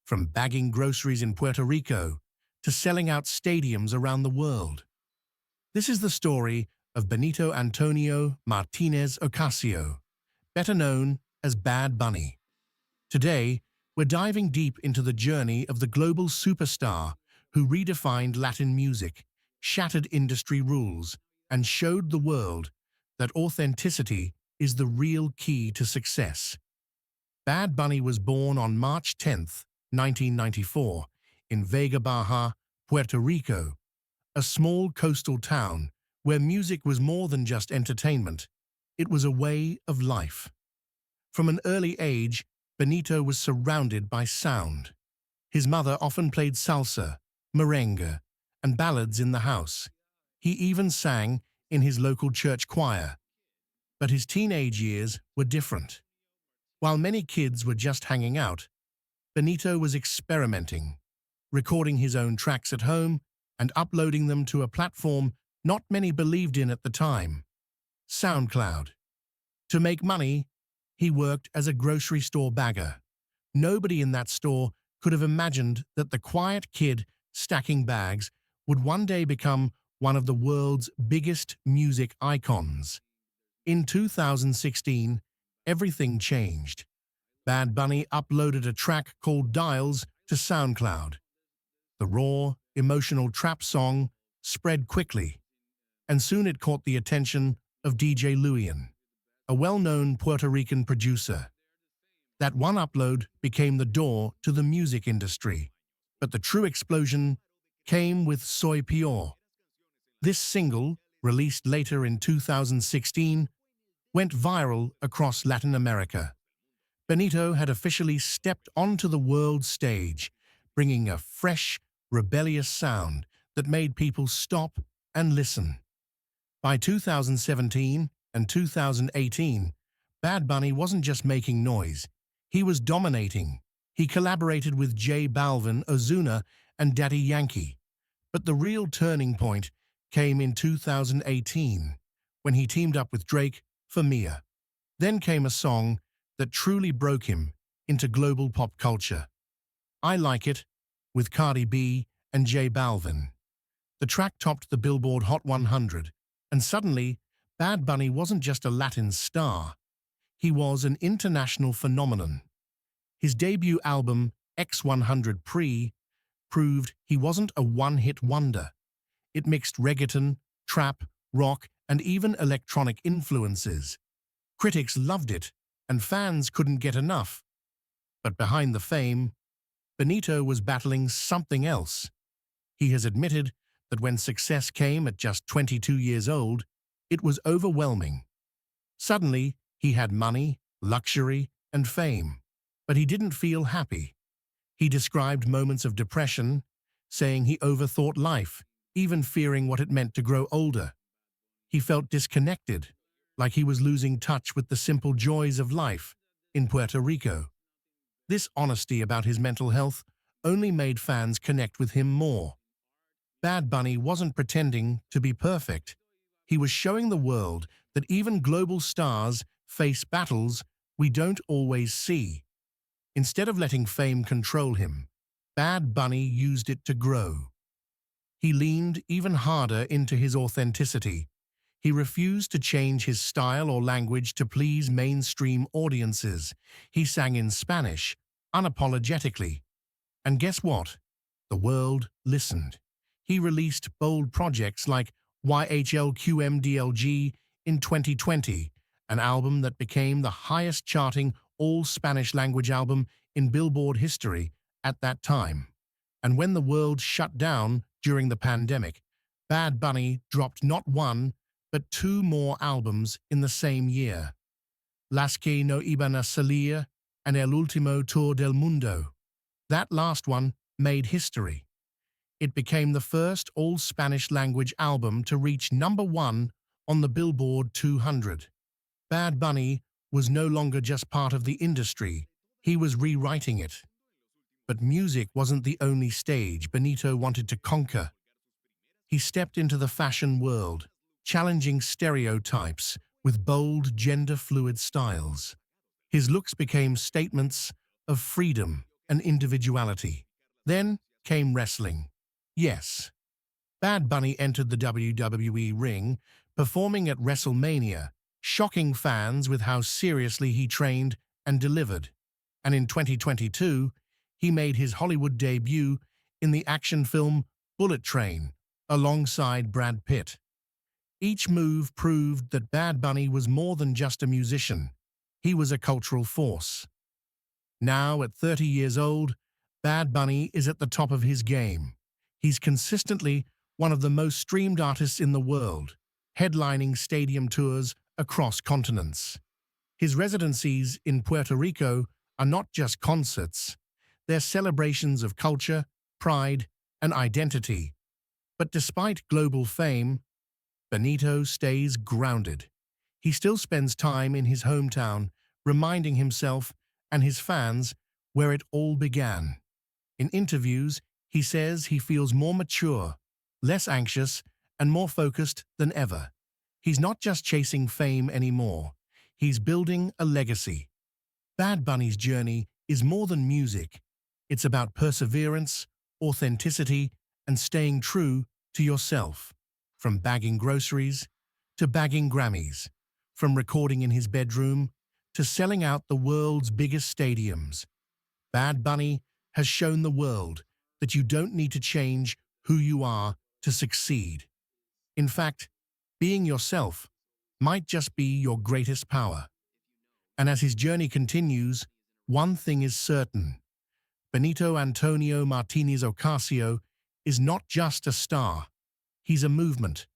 from bagging groceries in Puerto Rico to selling out stadiums around the world. This is the story of Benito Antonio Martinez Ocasio, better known as Bad Bunny. Today, we're diving deep into the journey of the global superstar who redefined Latin music, shattered industry rules, and showed the world that authenticity is the real key to success. Bad Bunny was born on March 10, 1994, in Vega Baja, Puerto Rico, a small coastal town where music was more than just entertainment. It was a way of life. From an early age, Benito was surrounded by sound. His mother often played salsa, merengue, and ballads in the house. He even sang in his local church choir. But his teenage years were different. While many kids were just hanging out, Benito was experimenting, recording his own tracks at home and uploading them to a platform not many believed in at the time, SoundCloud. To make money, he worked as a grocery store bagger. Nobody in that store could have imagined that the quiet kid stacking bags would one day become one of the world's biggest music icons. In 2016, everything changed. Bad Bunny uploaded a track called Dials to SoundCloud. The raw, emotional trap song spread quickly, and soon it caught the attention of DJ Luian, a well-known Puerto Rican producer. That one upload became the door to the music industry, but the true explosion came with Soy Peor. This single, released later in 2016, went viral across Latin America. Benito had officially stepped onto the world stage, bringing a fresh, rebellious sound that made people stop and listen. By 2017 and 2018, Bad Bunny wasn't just making noise, he was dominating. He collaborated with J Balvin, Ozuna, and Daddy Yankee. But the real turning point came in 2018, when he teamed up with Drake for Mia. Then came a song that truly broke him into global pop culture. I Like It, with Cardi B and J Balvin. The track topped the Billboard Hot 100, and suddenly, Bad Bunny wasn't just a Latin star. He was an international phenomenon. His debut album, X100 Pre, proved he wasn't a one-hit wonder. It mixed reggaeton, trap, rock, and even electronic influences. Critics loved it, and fans couldn't get enough. But behind the fame, Benito was battling something else. He has admitted that when success came at just 22 years old, it was overwhelming. Suddenly, he had money, luxury, and fame, but he didn't feel happy. He described moments of depression, saying he overthought life, even fearing what it meant to grow older. He felt disconnected, like he was losing touch with the simple joys of life in Puerto Rico. This honesty about his mental health only made fans connect with him more. Bad Bunny wasn't pretending to be perfect. He was showing the world that even global stars face battles we don't always see. Instead of letting fame control him, Bad Bunny used it to grow. He leaned even harder into his authenticity. He refused to change his style or language to please mainstream audiences. He sang in Spanish, unapologetically. And guess what? The world listened. He released bold projects like YHLQMDLG in 2020, an album that became the highest-charting all-Spanish-language album in Billboard history at that time. And when the world shut down during the pandemic, Bad Bunny dropped not one, but two more albums in the same year. Las que no iban a salir and El Último Tour del Mundo. That last one made history. It became the first all-Spanish-language album to reach #1 on the Billboard 200. Bad Bunny was no longer just part of the industry, he was rewriting it. But music wasn't the only stage Benito wanted to conquer. He stepped into the fashion world, challenging stereotypes with bold, gender-fluid styles. His looks became statements of freedom, and individuality. Then came wrestling. Yes, Bad Bunny entered the WWE ring, performing at WrestleMania, shocking fans with how seriously he trained and delivered. And in 2022, he made his Hollywood debut in the action film Bullet Train, alongside Brad Pitt. Each move proved that Bad Bunny was more than just a musician. He was a cultural force. Now, at 30 years old, Bad Bunny is at the top of his game. He's consistently one of the most streamed artists in the world, headlining stadium tours across continents. His residencies in Puerto Rico are not just concerts, they're celebrations of culture, pride, and identity. But despite global fame, Benito stays grounded. He still spends time in his hometown, reminding himself and his fans where it all began. In interviews, he says he feels more mature, less anxious, and more focused than ever. He's not just chasing fame anymore. He's building a legacy. Bad Bunny's journey is more than music. It's about perseverance, authenticity, and staying true to yourself. From bagging groceries to bagging Grammys, from recording in his bedroom to selling out the world's biggest stadiums, Bad Bunny has shown the world that you don't need to change who you are to succeed. In fact, being yourself might just be your greatest power. And as his journey continues, one thing is certain. Benito Antonio Martinez Ocasio is not just a star. He's a movement,